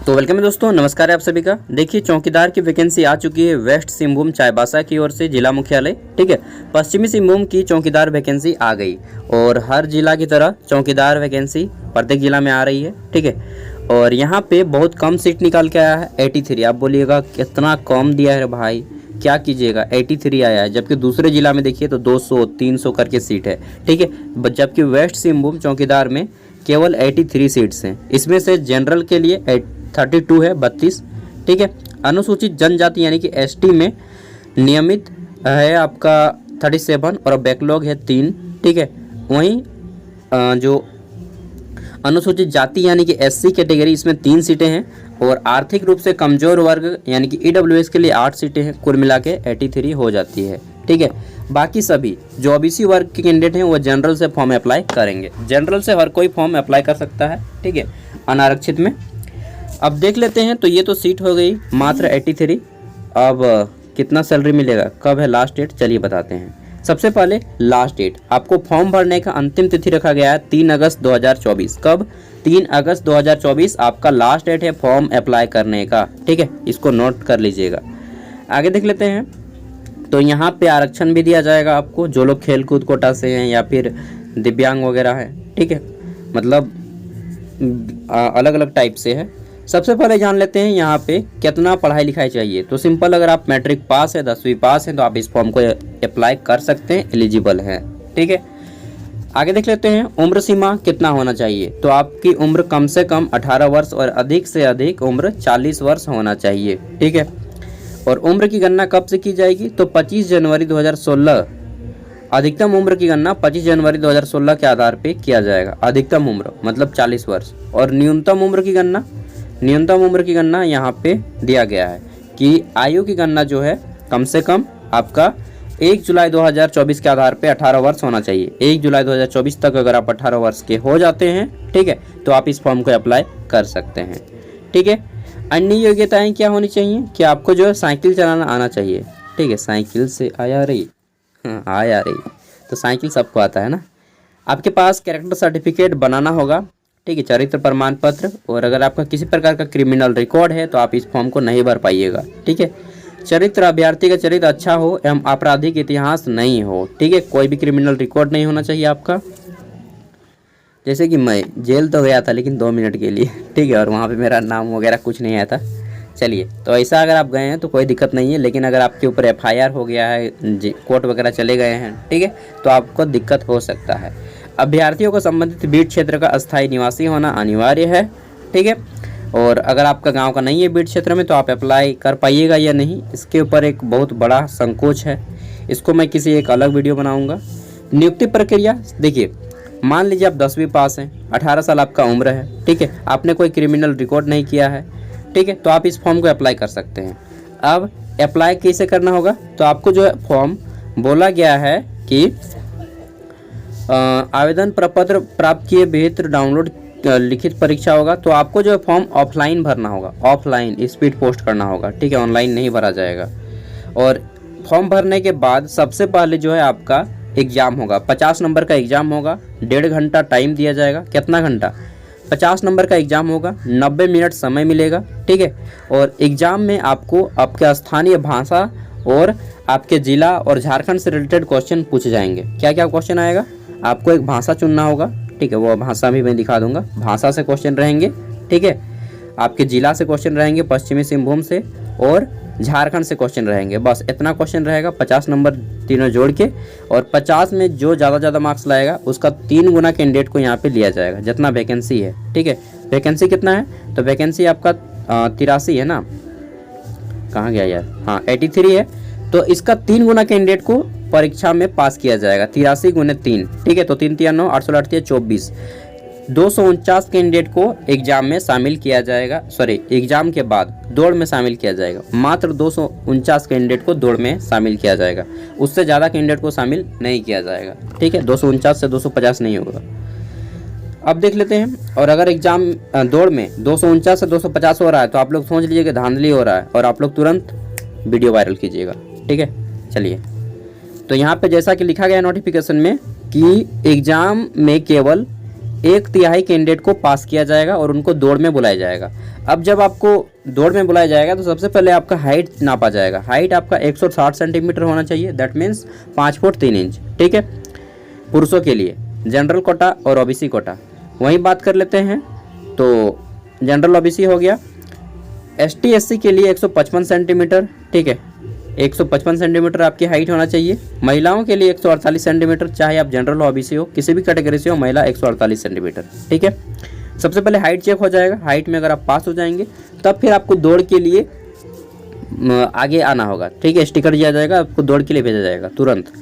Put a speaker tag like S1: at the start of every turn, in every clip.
S1: तो वेलकम है दोस्तों, नमस्कार है आप सभी का। देखिए, चौकीदार की वैकेंसी आ चुकी है वेस्ट सिंहभूम चाईबासा की ओर से जिला मुख्यालय। ठीक है, पश्चिमी सिंहभूम की चौकीदार वैकेंसी आ गई और हर जिला की तरह चौकीदार वैकेंसी प्रत्येक जिला में आ रही है। ठीक है, और यहाँ पे बहुत कम सीट निकाल के आया है 83। आप बोलिएगा कितना कम दिया है भाई, क्या कीजिएगा, 83 आया है। जबकि दूसरे जिला में देखिए तो 200 300 करके सीट है। ठीक है, जबकि वेस्ट सिंहभूम चौकीदार में केवल 83 सीट्स हैं। इसमें से जनरल के लिए 32 है, 32। ठीक है, अनुसूचित जनजाति यानी कि एसटी में नियमित है आपका 37 और बैकलॉग है 3। ठीक है, वहीं जो अनुसूचित जाति यानी कि एससी कैटेगरी, इसमें 3 सीटें हैं और आर्थिक रूप से कमजोर वर्ग यानी कि ईडब्ल्यूएस के लिए 8 सीटें हैं। कुल मिला के 83 हो जाती है। ठीक है, बाकी सभी जो ओबीसी वर्ग के कैंडिडेट हैं वो जनरल से फॉर्म अप्लाई करेंगे। जनरल से हर कोई फॉर्म अप्लाई कर सकता है। ठीक है, अनारक्षित में अब देख लेते हैं। तो ये तो सीट हो गई मात्र 83। अब कितना सैलरी मिलेगा, कब है लास्ट डेट, चलिए बताते हैं। सबसे पहले लास्ट डेट, आपको फॉर्म भरने का अंतिम तिथि रखा गया है 3 अगस्त 2024। कब? 3 अगस्त 2024 आपका लास्ट डेट है फॉर्म अप्लाई करने का। ठीक है, इसको नोट कर लीजिएगा। आगे देख लेते हैं। तो यहाँ पे आरक्षण भी दिया जाएगा आपको, जो लोग खेल कूद कोटा से हैं या फिर दिव्यांग वगैरह हैं। ठीक है, मतलब अलग अलग टाइप से है। सबसे पहले जान लेते हैं यहाँ पे कितना पढ़ाई लिखाई चाहिए। तो सिंपल, अगर आप मैट्रिक पास है, 10वीं पास है, तो आप इस फॉर्म को अप्लाई कर सकते हैं, एलिजिबल हैं। ठीक है, आगे देख लेते हैं। उम्र सीमा कितना होना चाहिए। तो आपकी उम्र कम से कम 18 वर्ष और अधिक से अधिक उम्र 40 वर्ष होना चाहिए। ठीक है, और उम्र की गणना कब से की जाएगी। तो 25 जनवरी 2016, अधिकतम उम्र की गणना 25 जनवरी 2016 के आधार पे किया जाएगा। अधिकतम उम्र मतलब 40 वर्ष। और न्यूनतम उम्र की गणना यहाँ पे दिया गया है कि आयु की गणना जो है कम से कम आपका 1 जुलाई 2024 के आधार पे 18 वर्ष होना चाहिए। 1 जुलाई 2024 तक अगर आप 18 वर्ष के हो जाते हैं, ठीक है, तो आप इस फॉर्म को अप्लाई कर सकते हैं। ठीक है, अन्य योग्यताएं क्या होनी चाहिए कि आपको जो है साइकिल चलाना आना चाहिए। ठीक है, साइकिल से आया रही, हाँ आया रही, तो साइकिल सबको आता है ना। आपके पास कैरेक्टर सर्टिफिकेट बनाना होगा। ठीक है, चरित्र प्रमाण पत्र। और अगर आपका किसी प्रकार का क्रिमिनल रिकॉर्ड है तो आप इस फॉर्म को नहीं भर पाइएगा। ठीक है, चरित्र, अभ्यर्थी का चरित्र अच्छा हो एवं आपराधिक इतिहास नहीं हो। ठीक है, कोई भी क्रिमिनल रिकॉर्ड नहीं होना चाहिए आपका। जैसे कि मैं जेल तो गया था लेकिन 2 मिनट के लिए। ठीक है, और वहाँ पे मेरा नाम वगैरह कुछ नहीं आया था। चलिए, तो ऐसा अगर आप गए हैं तो कोई दिक्कत नहीं है, लेकिन अगर आपके ऊपर एफआईआर हो गया है, कोर्ट वगैरह चले गए हैं, ठीक है, तो आपको दिक्कत हो सकता है। अभ्यर्थियों को संबंधित बीट क्षेत्र का अस्थायी निवासी होना अनिवार्य है। ठीक है, और अगर आपका गांव का नहीं है बीट क्षेत्र में तो आप अप्लाई कर पाइएगा या नहीं, इसके ऊपर एक बहुत बड़ा संकोच है। इसको मैं किसी एक अलग वीडियो बनाऊंगा। नियुक्ति प्रक्रिया देखिए, मान लीजिए आप 10वीं पास हैं, 18 साल आपका उम्र है। ठीक है, आपने कोई क्रिमिनल रिकॉर्ड नहीं किया है। ठीक है, तो आप इस फॉर्म को अप्लाई कर सकते हैं। अब अप्लाई कैसे करना होगा। तो आपको जो है फॉर्म बोला गया है कि आवेदन प्रपत्र प्राप्त किए बेहतर डाउनलोड लिखित परीक्षा होगा। तो आपको जो है फॉर्म ऑफलाइन भरना होगा, ऑफलाइन स्पीड पोस्ट करना होगा। ठीक है, ऑनलाइन नहीं भरा जाएगा। और फॉर्म भरने के बाद सबसे पहले जो है आपका एग्ज़ाम होगा, 50 नंबर का एग्ज़ाम होगा। 1.5 घंटा टाइम दिया जाएगा। कितना घंटा? 50 नंबर का एग्ज़ाम होगा, 90 मिनट समय मिलेगा। ठीक है, और एग्ज़ाम में आपको आपके स्थानीय भाषा और आपके ज़िला और झारखंड से रिलेटेड क्वेश्चन पूछे जाएंगे। क्या क्या क्वेश्चन आएगा, आपको एक भाषा चुनना होगा। ठीक है, वो भाषा भी मैं दिखा दूंगा। भाषा से क्वेश्चन रहेंगे। ठीक है, आपके ज़िला से क्वेश्चन रहेंगे, पश्चिमी सिंहभूम से, और झारखंड से क्वेश्चन रहेंगे। बस इतना क्वेश्चन रहेगा, 50 नंबर तीनों जोड़ के। और 50 में जो ज़्यादा मार्क्स लाएगा उसका 3 गुना कैंडिडेट को यहाँ पे लिया जाएगा, जितना वैकेंसी है। ठीक है, वैकेंसी कितना है, तो वैकेंसी आपका 83 है ना, कहाँ गया यार, हाँ 83 है। तो इसका 3 गुना कैंडिडेट को परीक्षा में पास किया जाएगा। 83 गुने 3, ठीक है, तो 3 3 9, 8 8 24, 249 कैंडिडेट को एग्जाम में शामिल किया जाएगा। सॉरी, एग्जाम के बाद दौड़ में शामिल किया जाएगा। मात्र 249 कैंडिडेट को दौड़ में शामिल किया जाएगा, उससे ज़्यादा कैंडिडेट को शामिल नहीं किया जाएगा। ठीक है, 249 से 250 नहीं होगा। अब देख लेते हैं। और अगर एग्जाम दौड़ में 249 से 250 हो रहा है तो आप लोग सोच लीजिए कि धांधली हो रहा है और आप लोग तुरंत वीडियो वायरल कीजिएगा। ठीक है, चलिए। तो यहाँ पे जैसा कि लिखा गया नोटिफिकेशन में कि एग्जाम में केवल 1/3 कैंडिडेट को पास किया जाएगा और उनको दौड़ में बुलाया जाएगा। अब जब आपको दौड़ में बुलाया जाएगा तो सबसे पहले आपका हाइट नापा जाएगा। हाइट आपका 160 सेंटीमीटर होना चाहिए, दैट मीन्स 5 फुट 3 इंच, ठीक है, पुरुषों के लिए। जनरल कोटा और ओबीसी कोटा वहीं बात कर लेते हैं। तो जनरल ओबीसी हो गया। एसटी एससी के लिए 155 सेंटीमीटर, ठीक है, 155 सेंटीमीटर आपकी हाइट होना चाहिए। महिलाओं के लिए 148 सेंटीमीटर, चाहे आप जनरल ओबीसी हो, किसी भी कैटेगरी से हो, महिला 148 सेंटीमीटर, ठीक है। सबसे पहले हाइट चेक हो जाएगा। हाइट में अगर आप पास हो जाएंगे तब फिर आपको दौड़ के लिए आगे आना होगा, ठीक है। स्टिकर दिया जाएगा, आपको दौड़ के लिए भेजा जाएगा तुरंत।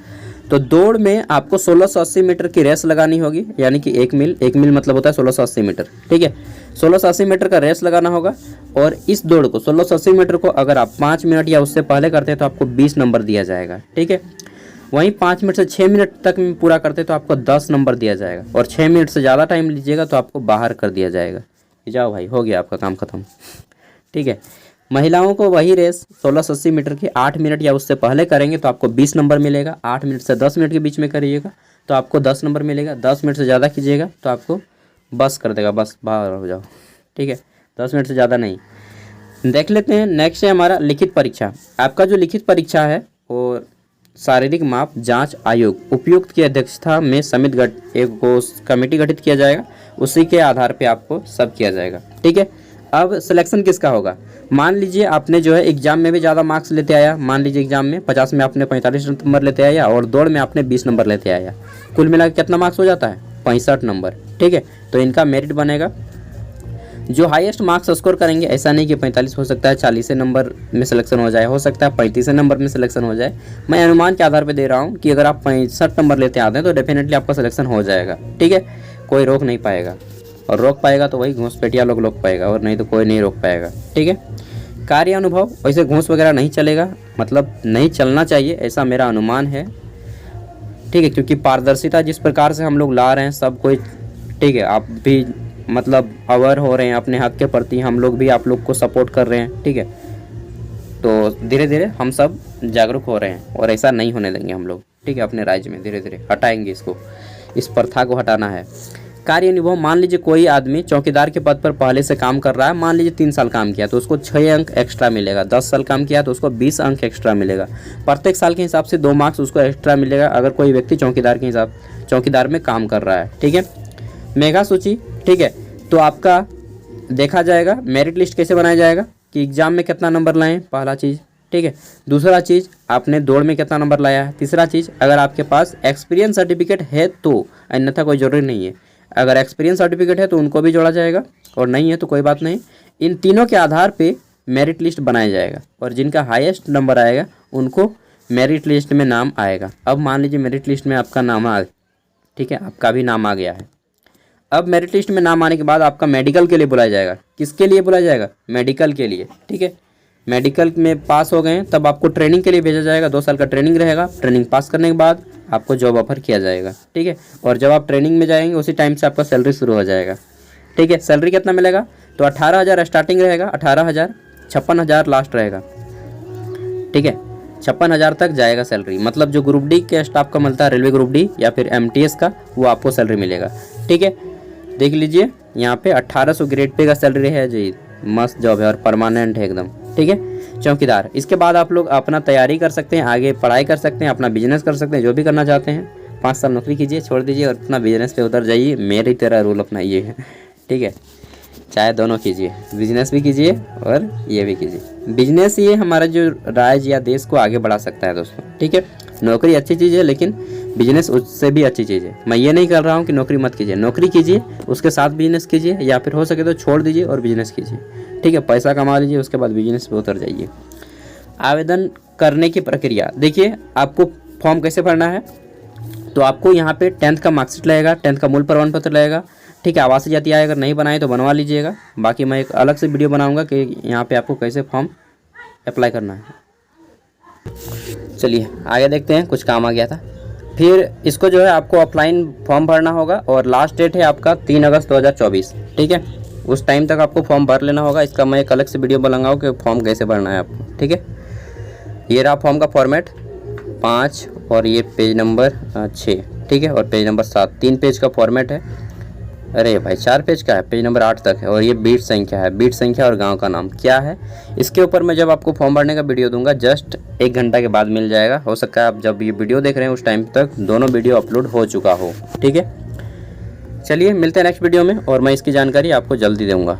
S1: तो दौड़ में आपको 1680 मीटर की रेस लगानी होगी, यानी कि 1 मील मतलब होता है 1680 मीटर, ठीक है। 1680 मीटर का रेस लगाना होगा और इस दौड़ को 1680 मीटर को अगर आप 5 मिनट या उससे पहले करते हैं तो आपको 20 नंबर दिया जाएगा, ठीक है। वहीं 5 मिनट से 6 मिनट तक में पूरा करते तो आपको 10 नंबर दिया जाएगा और 6 मिनट से ज़्यादा टाइम लीजिएगा तो आपको बाहर कर दिया जाएगा। जाओ भाई, हो गया आपका काम खत्म, ठीक है। महिलाओं को वही रेस 1680 मीटर की 8 मिनट या उससे पहले करेंगे तो आपको 20 नंबर मिलेगा। 8 मिनट से 10 मिनट के बीच में करिएगा तो आपको 10 नंबर मिलेगा। 10 मिनट से ज़्यादा कीजिएगा तो आपको बस कर देगा, बस बाहर हो जाओ, ठीक है। 10 मिनट से ज़्यादा नहीं। देख लेते हैं नेक्स्ट है हमारा लिखित परीक्षा। आपका जो लिखित परीक्षा है वो शारीरिक माप जांच आयोग उपयुक्त की अध्यक्षता में समिति एक कमेटी गठित किया जाएगा, उसी के आधार पे आपको सब किया जाएगा, ठीक है। अब सिलेक्शन किसका होगा? मान लीजिए आपने जो है एग्जाम में भी ज़्यादा मार्क्स लेते आया, मान लीजिए एग्जाम में 50 में आपने 45 नंबर लेते आया और दौड़ में आपने 20 नंबर लेते आया, कुल मिला के कितना मार्क्स हो जाता है? 65 नंबर, ठीक है। तो इनका मेरिट बनेगा। जो हाईएस्ट मार्क्स स्कोर करेंगे, ऐसा नहीं कि 45 हो सकता है 40 नंबर में सिलेक्शन हो जाए, हो सकता है 35 नंबर में सिलेक्शन हो जाए। मैं अनुमान के आधार पर दे रहा हूँ कि अगर आप 65 नंबर लेते आते हैं तो डेफिनेटली आपका सिलेक्शन हो जाएगा, ठीक है। कोई रोक नहीं पाएगा, और रोक पाएगा तो वही घूसपेटिया लोग रोक पाएगा, और नहीं तो कोई नहीं रोक पाएगा, ठीक है। कार्य अनुभव, वैसे घूस वगैरह नहीं चलेगा, मतलब नहीं चलना चाहिए, ऐसा मेरा अनुमान है, ठीक है। क्योंकि पारदर्शिता जिस प्रकार से हम लोग ला रहे हैं सब कोई, ठीक है, आप भी मतलब अवेयर हो रहे हैं अपने हक के प्रति, हम लोग भी आप लोग को सपोर्ट कर रहे हैं, ठीक है। तो धीरे धीरे हम सब जागरूक हो रहे हैं और ऐसा नहीं होने देंगे हम लोग, ठीक है। अपने राज्य में धीरे धीरे हटाएंगे इसको, इस प्रथा को हटाना है। कार्य अनुभव, मान लीजिए कोई आदमी चौकीदार के पद पर पहले से काम कर रहा है, मान लीजिए 3 साल काम किया तो उसको 6 अंक एक्स्ट्रा मिलेगा। 10 साल काम किया तो उसको 20 अंक एक्स्ट्रा मिलेगा। प्रत्येक साल के हिसाब से 2 मार्क्स उसको एक्स्ट्रा मिलेगा अगर कोई व्यक्ति चौकीदार में काम कर रहा है, ठीक है। मेगा सूची, ठीक है। तो आपका देखा जाएगा मेरिट लिस्ट कैसे बनाया जाएगा कि एग्जाम में कितना नंबर लाएँ, पहला चीज़, ठीक है। दूसरा चीज़, आपने दौड़ में कितना नंबर लाया है। तीसरा चीज़, अगर आपके पास एक्सपीरियंस सर्टिफिकेट है तो, अन्यथा कोई ज़रूरी नहीं है। अगर एक्सपीरियंस सर्टिफिकेट है तो उनको भी जोड़ा जाएगा, और नहीं है तो कोई बात नहीं। इन तीनों के आधार पे मेरिट लिस्ट बनाया जाएगा और जिनका हाईएस्ट नंबर आएगा उनको मेरिट लिस्ट में नाम आएगा। अब मान लीजिए मेरिट लिस्ट में आपका नाम आ, ठीक है, आपका भी नाम आ गया है। अब मेरिट लिस्ट में नाम आने के बाद आपका मेडिकल के लिए बुलाया जाएगा। किसके लिए बुलाया जाएगा? मेडिकल के लिए, ठीक है। मेडिकल में पास हो गए हैं तब आपको ट्रेनिंग के लिए भेजा जाएगा। 2 साल का ट्रेनिंग रहेगा। ट्रेनिंग पास करने के बाद आपको जॉब ऑफर किया जाएगा, ठीक है। और जब आप ट्रेनिंग में जाएंगे उसी टाइम से आपका सैलरी शुरू हो जाएगा, ठीक है। सैलरी कितना मिलेगा? तो 18,000 स्टार्टिंग रहेगा, 18,000, 56,000 लास्ट रहेगा, ठीक है। 56,000 तक जाएगा सैलरी। मतलब जो ग्रुप डी के स्टाफ का मिलता है, रेलवे ग्रुप डी या फिर MTS का, वो आपको सैलरी मिलेगा, ठीक है। देख लीजिए यहाँ पे 1800 ग्रेड पे का सैलरी है जी, मस्त जॉब है और परमानेंट है एकदम, ठीक है। चौकीदार, इसके बाद आप लोग अपना तैयारी कर सकते हैं, आगे पढ़ाई कर सकते हैं, अपना बिजनेस कर सकते हैं, जो भी करना चाहते हैं। 5 साल नौकरी कीजिए, छोड़ दीजिए और अपना बिजनेस पे उतर जाइए। मेरी तरह रूल अपनाइए है, ठीक है। चाहे दोनों कीजिए, बिजनेस भी कीजिए और ये भी कीजिए। बिजनेस ये हमारा जो राज्य या देश को आगे बढ़ा सकता है दोस्तों, ठीक है। नौकरी अच्छी चीज़ है लेकिन बिजनेस उससे भी अच्छी चीज़ है। मैं ये नहीं कर रहा हूँ कि नौकरी मत कीजिए, नौकरी कीजिए, उसके साथ बिजनेस कीजिए, या फिर हो सके तो छोड़ दीजिए और बिजनेस कीजिए, ठीक है। पैसा कमा लीजिए, उसके बाद बिजनेस पे उतर जाइए। आवेदन करने की प्रक्रिया देखिए, आपको फॉर्म कैसे भरना है। तो आपको यहाँ पे 10th का मार्कशीट लगेगा, 10th का मूल प्रमाण पत्र लगेगा, ठीक है। आवासीय जाति आय अगर नहीं बनाए तो बनवा लीजिएगा। बाकी मैं एक अलग से वीडियो बनाऊंगा कि यहाँ पे आपको कैसे फॉर्म अप्लाई करना है। चलिए आगे देखते हैं, कुछ काम आ गया था। फिर इसको जो है आपको ऑफलाइन फॉर्म भरना होगा और लास्ट डेट है आपका 3 अगस्त 2024, ठीक है। उस टाइम तक आपको फॉर्म भर लेना होगा। इसका मैं एक अलग से वीडियो बनाऊंगा कि फॉर्म कैसे भरना है आपको, ठीक है। ये रहा फॉर्म का फॉर्मेट 5 और ये पेज नंबर 6, ठीक है, और पेज नंबर 7, 3 पेज का फॉर्मेट है। अरे भाई 4 पेज का है, पेज नंबर 8 तक है। और ये बीट संख्या है, बीट संख्या और गांव का नाम क्या है। इसके ऊपर मैं जब आपको फॉर्म भरने का वीडियो दूंगा जस्ट 1 घंटा के बाद मिल जाएगा। हो सकता है आप जब ये वीडियो देख रहे हैं उस टाइम तक दोनों वीडियो अपलोड हो चुका हो। ठीक है, चलिए मिलते हैं नेक्स्ट वीडियो में और मैं इसकी जानकारी आपको जल्दी दूंगा।